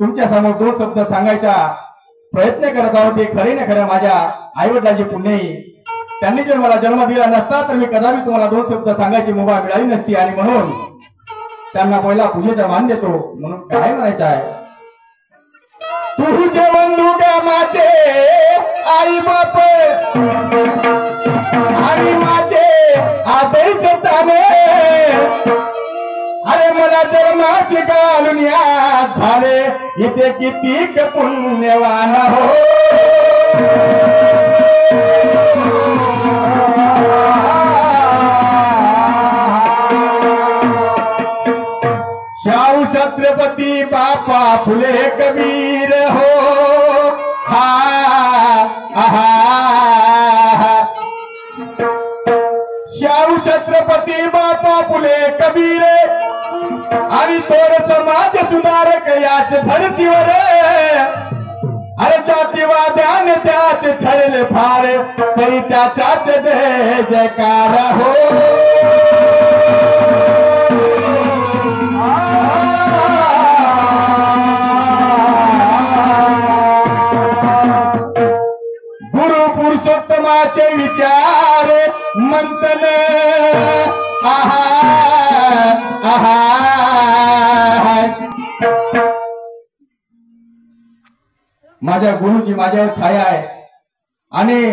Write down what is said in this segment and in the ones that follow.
तुमच्या समोर दोन शब्द सांगायचा प्रयत्न करत आहोत। ते खरे ना खरं माझ्या आई वडिलांची पुण्यही, त्यांनी जर मला जन्म दिला नसता तर मी कदापि तुम्हाला दोन शब्द सांगायची मुभा मिळाली नसती। आणि म्हणून त्यांना पहिला पूजेचा मान देतो। म्हणून काय म्हणायचं आहे, तुझे बंधुड्या माझे आई बाप आणि माझे आदेश ताने, अरे मला जन्माचे घालून या झाले इथे किती पुण्यवान हो। शाहू छत्रपती बापा फुले कबीर हो। हा आहा शाहू छत्रपती बापा फुले कबीर आणि थोर समाज सुधारक याच धरतीवर, अरे जातीवाद्याने त्याच छळले फार तरी त्याचाच जय जयकार हो। गुरु पुरुषोत्तमाचे विचार मंथन, आहा आहा माझ्या गुरुची माझ्यावर छाया आहे आणि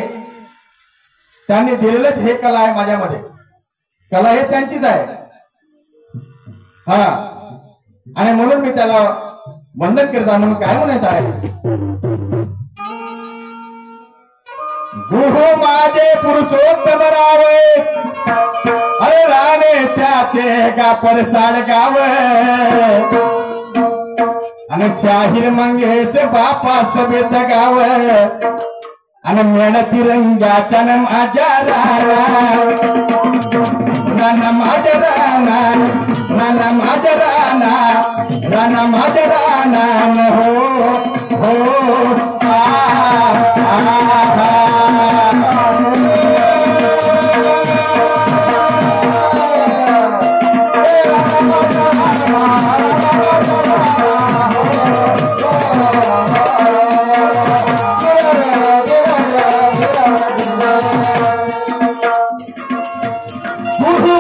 त्यांनी दिलेलंच हे कला आहे माझ्यामध्ये। कला हे त्यांचीच आहे हा, आणि म्हणून मी त्याला वंदन करता। म्हणून काय म्हणायचं आहे, गुरु माझे पुरुषोत्तम रावे, अरे राणे त्याचे गा परसाड गाव, आणि शाहीर मंगेश बापा सभेत गाव, आणि मेण तिरंग्याच्या माझ्या राणा माझ्या राणा राणा माझ्या राणा राणा माझ्या राणा हो हो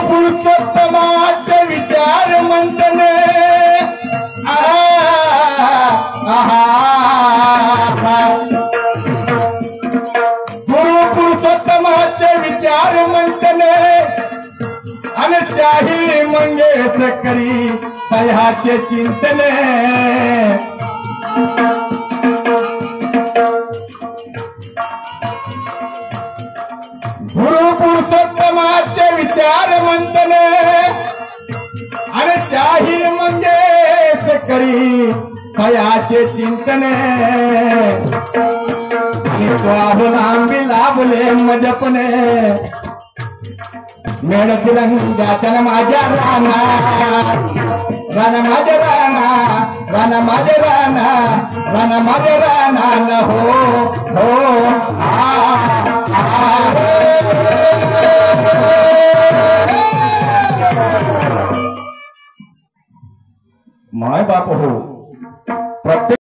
पुरुषोत्तमाचे विचार मंथन, गुरु पुरुषोत्तमाचे विचार मंथन, आणि शाहीर मंगेश करी सह्याचे चिंतन, गुरु पुरुषोत्तमाचे विचार मंथन, आणि शाहीर मंगेश करी सह्याचे चिंतन, आणि स्वाहुलांबी लाभले मजपणे, मेळ तिरंग्याच्या माझ्या राणा राणा माझ्या राणा राणा माझ्या राणा राणा माझ्या राणा हो हो माय बाप हो।